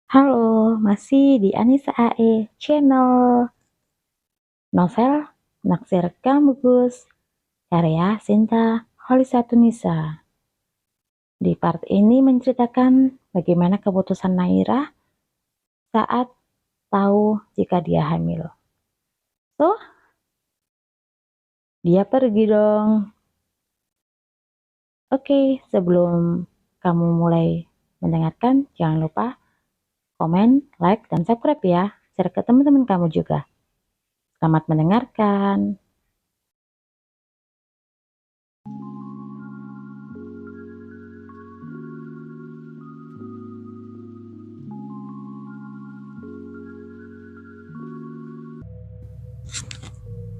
Halo, masih di Anissa AE Channel. Novel Naksir Kambugus, karya Sinta Holisatunisa. Di part ini menceritakan bagaimana keputusan Naira saat tahu jika dia hamil. So, dia pergi dong. Oke, sebelum kamu mulai mendengarkan, jangan lupa komen, like, dan subscribe ya. Share ke teman-teman kamu juga. Selamat mendengarkan.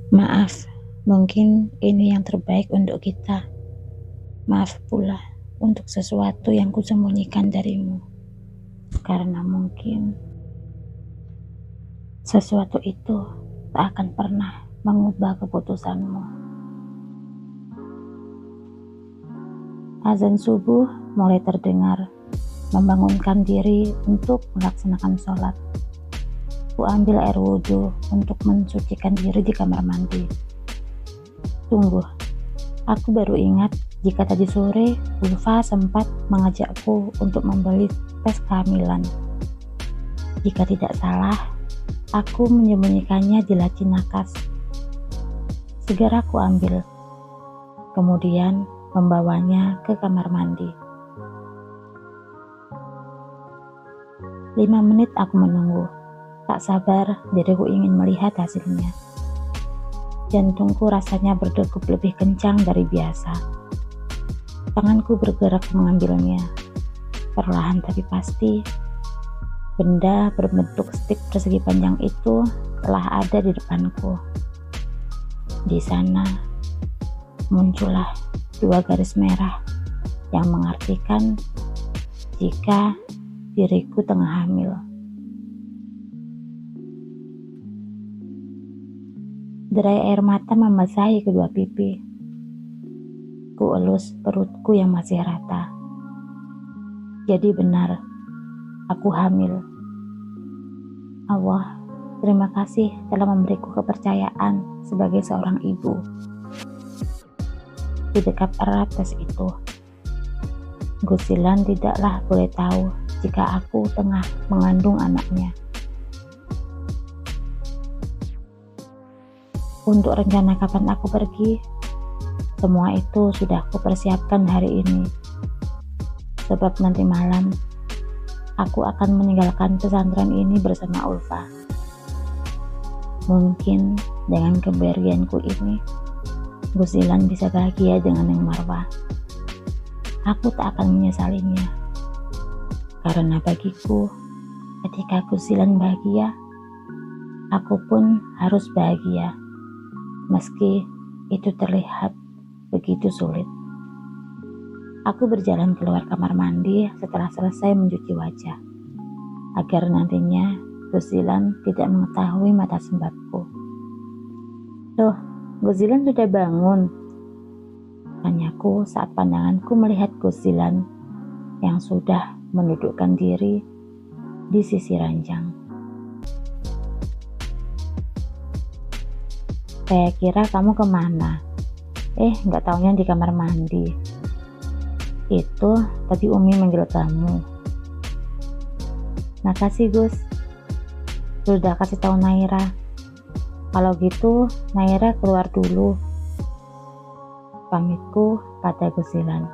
Maaf, mungkin ini yang terbaik untuk kita. Maaf pula untuk sesuatu yang kusembunyikan darimu. Karena mungkin sesuatu itu tak akan pernah mengubah keputusanmu. Azan subuh mulai terdengar, membangunkan diri untuk melaksanakan sholat. Ku ambil air wudhu untuk mensucikan diri di kamar mandi. Tunggu, aku baru ingat jika tadi sore Ulfa sempat mengajakku untuk membeli tes kehamilan. Jika tidak salah, aku menyembunyikannya di laci nakas. Segera aku ambil, kemudian membawanya ke kamar mandi. 5 menit aku menunggu. Tak sabar, diriku ingin melihat hasilnya. Jantungku rasanya berdegup lebih kencang dari biasa. Tanganku bergerak mengambilnya. Perlahan tapi pasti, benda berbentuk stik persegi panjang itu telah ada di depanku. Di sana muncullah 2 garis merah yang mengartikan jika diriku tengah hamil. Derai air mata membasahi kedua pipi. Ku elus perutku yang masih rata. Jadi benar, aku hamil. Allah, terima kasih telah memberiku kepercayaan sebagai seorang ibu. Di dekat erat tes itu, Gusilan tidaklah boleh tahu jika aku tengah mengandung anaknya. Untuk rencana kapan aku pergi, semua itu sudah kupersiapkan hari ini. Sebab nanti malam, aku akan meninggalkan pesantren ini bersama Ulfa. Mungkin dengan kepergianku ini, Gusilan bisa bahagia dengan Neng Marwah. Aku tak akan menyesalinya. Karena bagiku, ketika Gusilan bahagia, aku pun harus bahagia. Meski itu terlihat begitu sulit. Aku berjalan keluar kamar mandi setelah selesai mencuci wajah, agar nantinya Gusilan tidak mengetahui mata sembabku. Loh, Gusilan sudah bangun? Tanyaku saat pandanganku melihat Gusilan yang sudah mendudukkan diri di sisi ranjang. Saya kira kamu kemana? Nggak taunya di kamar mandi. Itu tadi Umi manggil kamu. Makasih Gus, sudah kasih tahu Naira. Kalau gitu Naira keluar dulu, pamitku pada Gusilan.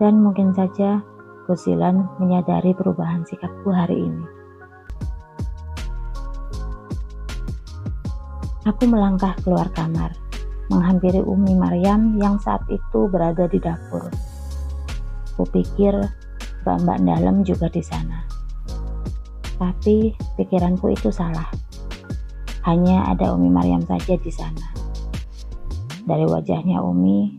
Dan mungkin saja Gusilan menyadari perubahan sikapku hari ini. Aku melangkah keluar kamar, menghampiri Umi Maryam yang saat itu berada di dapur. Kupikir mbak-mbak dalam juga di sana. Tapi pikiranku itu salah. Hanya ada Umi Maryam saja di sana. Dari wajahnya Umi,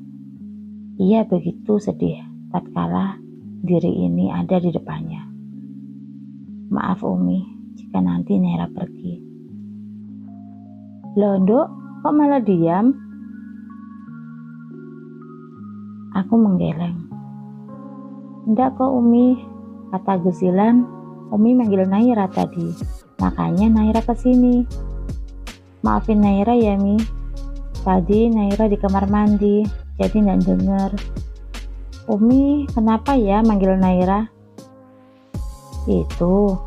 ia begitu sedih tatkala diri ini ada di depannya. Maaf Umi, jika nanti Naira pergi. Loh Nduk, kok malah diam? Aku menggeleng. Ndak kok Umi, kata Gusilan Umi manggil Naira tadi, makanya Naira kesini. Maafin Naira ya Mi, tadi Naira di kamar mandi, jadi nggak denger. Umi kenapa ya manggil Naira? Itu,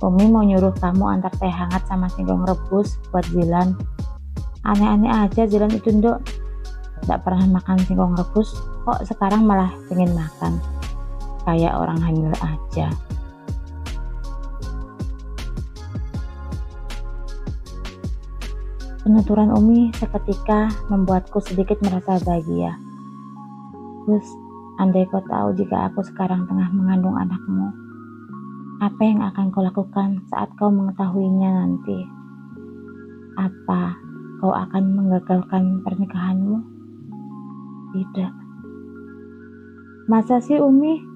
Umi mau nyuruh kamu antar teh hangat sama singkong rebus buat Zilan. Aneh-aneh aja Zilan itu Nduk, nggak pernah makan singkong rebus, kok sekarang malah pengen makan. Kayak orang hamil aja. Penuturan Umi seketika membuatku sedikit merasa bahagia. Gus, andai kau tahu jika aku sekarang tengah mengandung anakmu, apa yang akan kau lakukan saat kau mengetahuinya nanti? Apa kau akan menggagalkan pernikahanmu? Tidak. Masa sih Umi?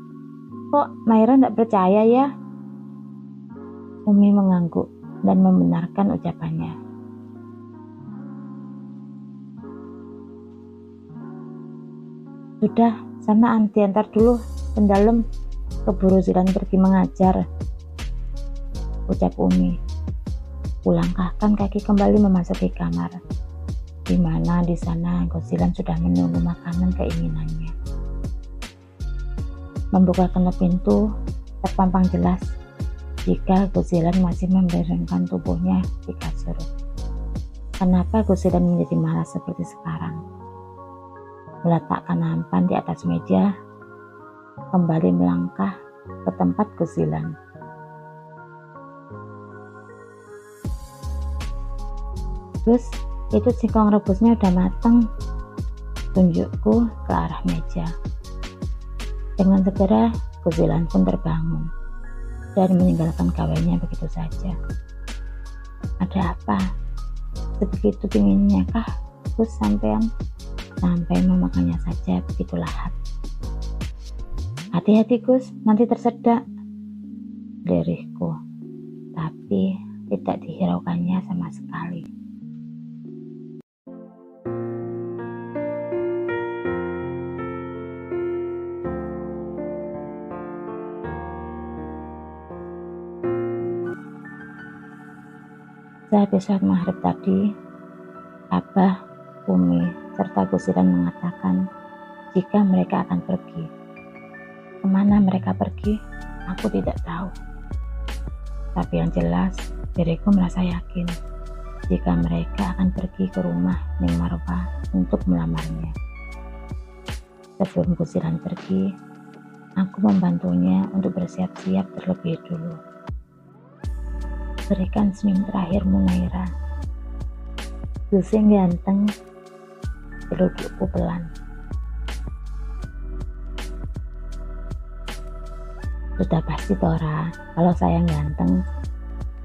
Kok Naira tidak percaya ya? Umi mengangguk dan membenarkan ucapannya. Sudah, sana anti antar dulu ke dalam, keburu Zilan pergi mengajar, ucap Umi. Kulangkahkan kaki kembali memasuki kamar, di mana di sana Zilan sudah menunggu makanan keinginannya. Membuka kedap pintu, terpampang jelas jika Zilan masih membaringkan tubuhnya di kasur. Kenapa Zilan menjadi malas seperti sekarang? Meletakkan nampan di atas meja, kembali melangkah ke tempat Zilan. Gus, itu singkong rebusnya udah mateng, tunjukku ke arah meja. Dengan segera, Zilan pun terbangun dan meninggalkan kawannya begitu saja. Ada apa? Sebegitu pinginnya kah Gus sampai memakannya saja begitu lahap. Hati-hati Gus, nanti tersedak, lirihku, tapi tidak dihiraukannya sama sekali. Sehabis sholat maghrib tadi, Abah, Umi, serta Zilan mengatakan jika mereka akan pergi. Kemana mereka pergi, aku tidak tahu. Tapi yang jelas, diriku merasa yakin jika mereka akan pergi ke rumah Neng Marwa untuk melamarnya. Sebelum Zilan pergi, aku membantunya untuk bersiap-siap terlebih dulu. Berikan senyum terakhirmu Naira. Gus yang ganteng, pelukku pelan. Sudah pasti Tora, kalau saya ganteng,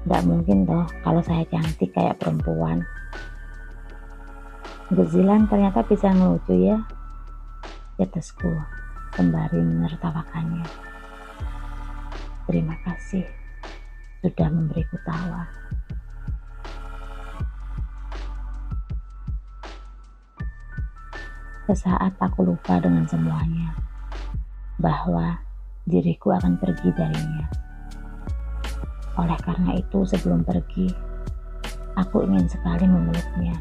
tidak mungkin toh kalau saya cantik kayak perempuan. Zilan ternyata bisa ngelucu ya, cetusku sembari menertawakannya. Terima kasih sudah memberiku tawa. Sesaat aku lupa dengan semuanya, bahwa diriku akan pergi darinya. Oleh karena itu sebelum pergi, aku ingin sekali memeluknya.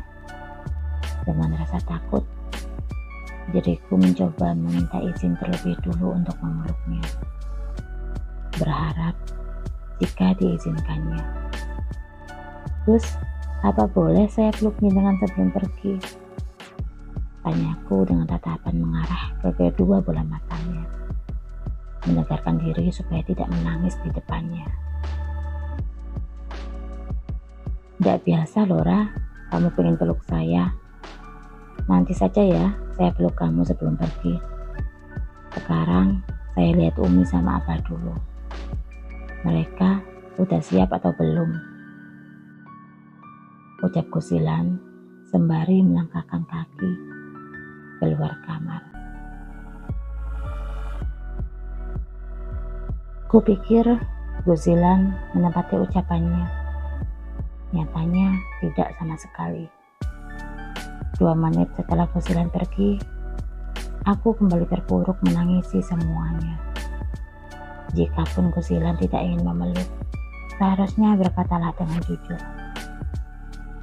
Dengan rasa takut, diriku mencoba meminta izin terlebih dulu untuk memeluknya. Berharap jika diizinkannya. Gus, apa boleh saya peluk jenengan sebelum pergi? Tanyaku dengan tatapan mengarah ke kedua bola matanya, menegarkan diri supaya tidak menangis di depannya. Tidak biasa Lora, kamu pengen peluk saya. Nanti saja ya, saya peluk kamu sebelum pergi. Sekarang saya lihat Umi sama Abah dulu. Mereka udah siap atau belum? Ucap Zilan sembari melangkahkan kaki keluar kamar. Kupikir Zilan menepati ucapannya. Nyatanya tidak sama sekali. 2 menit setelah Zilan pergi, aku kembali terpuruk menangisi semuanya. Jikapun Guzilan tidak ingin memeluk, seharusnya berkatalah dengan jujur.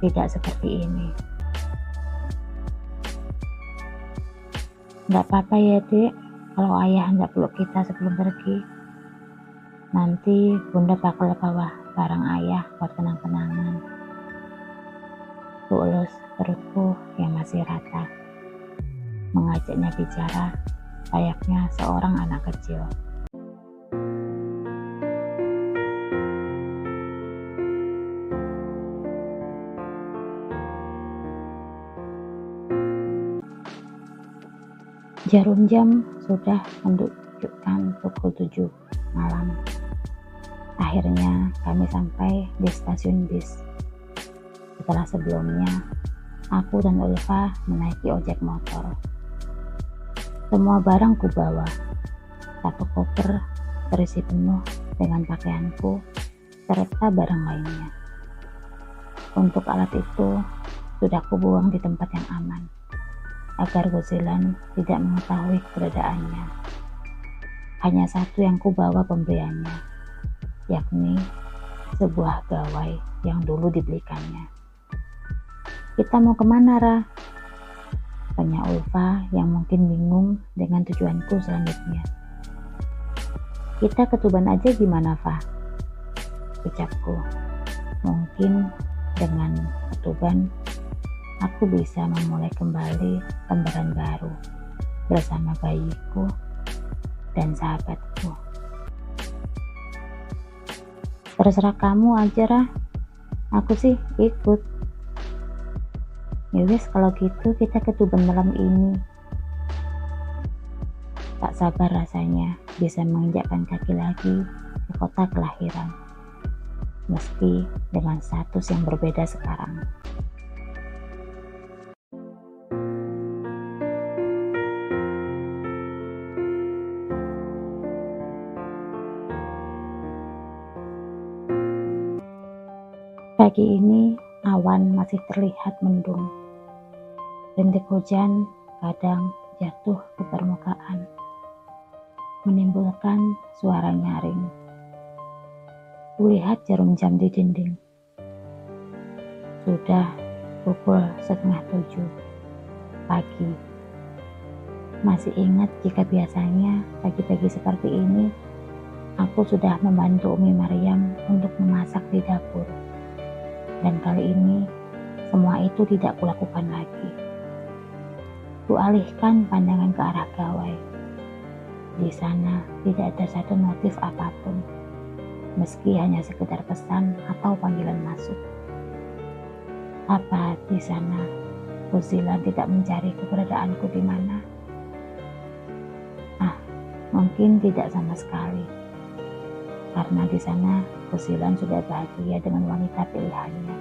Tidak seperti ini. Nggak apa-apa ya dek, kalau ayah hendak peluk kita sebelum pergi. Nanti bunda bakal bawa barang ayah buat kenang-kenangan. Tulus perutku yang masih rata, mengajaknya bicara layaknya seorang anak kecil. Jarum jam sudah menunjukkan pukul 7 malam. Akhirnya kami sampai di stasiun bis. Setelah sebelumnya, aku dan Ulfa menaiki ojek motor. Semua barang kubawa. Satu koper terisi penuh dengan pakaianku serta barang lainnya. Untuk alat itu sudah kubuang di tempat yang aman, agar Guzilan tidak mengetahui keberadaannya. Hanya satu yang kubawa pemberiannya, yakni sebuah gawai yang dulu dibelikannya. Kita mau kemana, Ra? Tanya Ulfa yang mungkin bingung dengan tujuanku selanjutnya. Kita ke Tuban aja gimana, Fa? Ucapku. Mungkin dengan ke Tuban aku bisa memulai kembali lembaran baru bersama bayiku dan sahabatku. Terserah kamu aja, Rah. Aku sih ikut. Yowes, kalau gitu kita ke Tuban malam ini. Tak sabar rasanya bisa menginjakkan kaki lagi ke kota kelahiran, meski dengan status yang berbeda sekarang. Pagi ini awan masih terlihat mendung. Rintik hujan kadang jatuh ke permukaan, menimbulkan suara nyaring. Kulihat jarum jam di dinding. Sudah pukul 6:30 pagi. Masih ingat jika biasanya pagi-pagi seperti ini aku sudah membantu Umi Maryam untuk memasak di dapur. Dan kali ini semua itu tidak kulakukan lagi. Kualihkan pandangan ke arah gawai. Di sana tidak ada satu motif apapun, meski hanya sekedar pesan atau panggilan masuk. Apa di sana Guzilan tidak mencari keberadaanku di mana? Mungkin tidak sama sekali. Karena di sana Guzilan sudah bahagia dengan wanita pilihannya.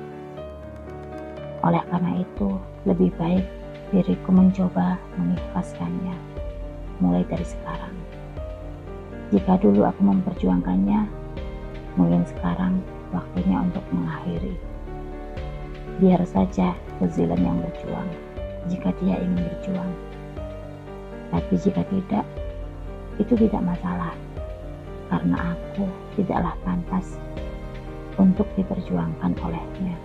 Oleh karena itu, lebih baik diriku mencoba mengikhlaskannya mulai dari sekarang. Jika dulu aku memperjuangkannya, mungkin sekarang waktunya untuk mengakhiri. Biar saja Guzilan yang berjuang, jika dia ingin berjuang. Tapi jika tidak, itu tidak masalah. Karena aku tidaklah pantas untuk diperjuangkan olehnya.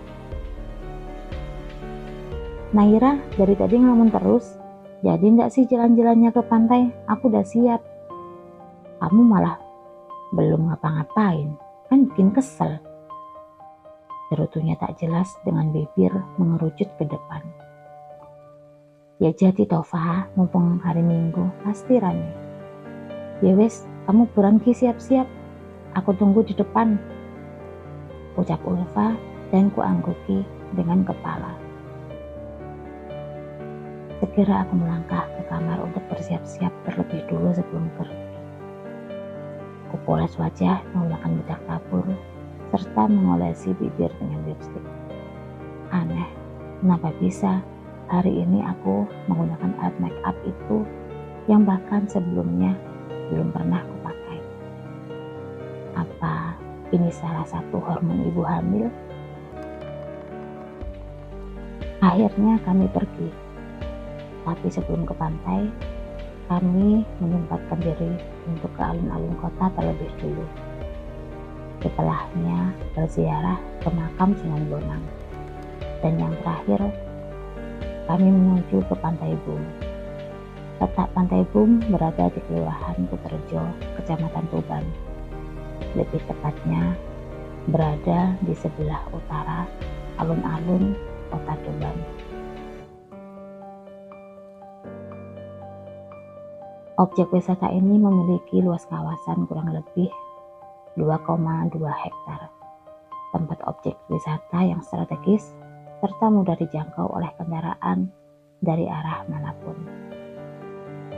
Naira, dari tadi ngelamun terus. Jadi ndak sih jalan-jalannya ke pantai? Aku udah siap. Kamu malah belum ngapa-ngapain, kan bikin kesel. Cerutunya tak jelas dengan bibir mengerucut ke depan. Ya jadi Tova, mumpung hari Minggu, pasti rame. Ya wes, kamu buruan siap-siap. Aku tunggu di depan. Ucap Ulfa dan kuangguki dengan kepala. Segera aku melangkah ke kamar untuk bersiap-siap terlebih dulu sebelum pergi. Kupoles wajah menggunakan bedak tabur serta mengolesi bibir dengan lipstik. Aneh, kenapa bisa hari ini aku menggunakan alat make up itu yang bahkan sebelumnya belum pernah kupakai. Apa ini salah satu hormon ibu hamil? Akhirnya kami pergi. Tapi sebelum ke pantai, kami menyempatkan diri untuk ke alun-alun kota terlebih dulu. Setelahnya berziarah ke makam Sunan Bonang. Dan yang terakhir, kami menuju ke Pantai Bum. Letak Pantai Bum berada di Kelurahan Kuterjo, Kecamatan Tuban. Lebih tepatnya, berada di sebelah utara alun-alun Kota Tuban. Objek wisata ini memiliki luas kawasan kurang lebih 2,2 hektar. Tempat objek wisata yang strategis serta mudah dijangkau oleh kendaraan dari arah manapun.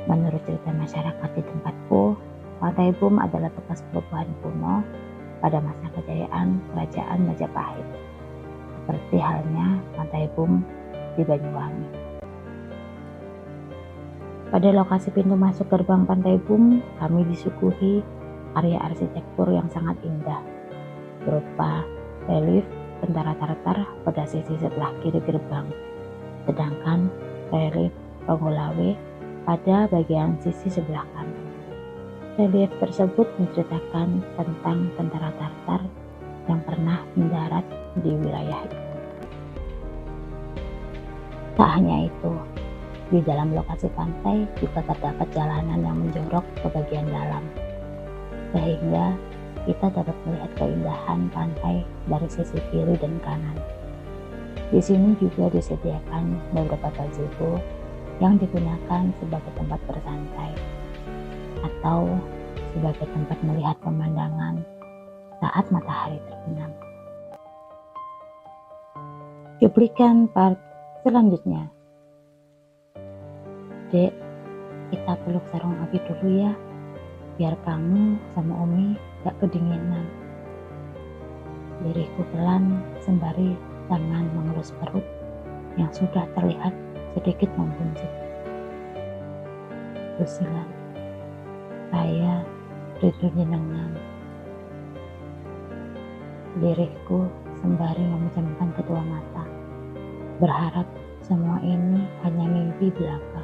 Menurut cerita masyarakat di tempatku, Pantai Bum adalah bekas pelabuhan kuno pada masa kejayaan Kerajaan Majapahit, seperti halnya Pantai Bum di Banyuwangi. Pada lokasi pintu masuk gerbang Pantai Bum, kami disuguhi karya arsitektur yang sangat indah, berupa relief tentara Tartar pada sisi sebelah kiri gerbang, sedangkan relief Ronggolawe pada bagian sisi sebelah kanan. Relief tersebut menceritakan tentang tentara Tartar yang pernah mendarat di wilayah itu. Tak hanya itu, di dalam lokasi pantai juga terdapat jalanan yang menjorok ke bagian dalam, sehingga kita dapat melihat keindahan pantai dari sisi kiri dan kanan. Di sini juga disediakan beberapa gazebo yang digunakan sebagai tempat bersantai atau sebagai tempat melihat pemandangan saat matahari terbenam. Cuplikan part selanjutnya. Dek, kita peluk sarung api dulu ya, biar kamu sama Umi gak kedinginan. Lirihku pelan sembari tangan mengelus perut yang sudah terlihat sedikit membuncit. Usilan, saya rindu jenengan. Lirihku sembari memejamkan kedua mata, berharap semua ini hanya mimpi belaka.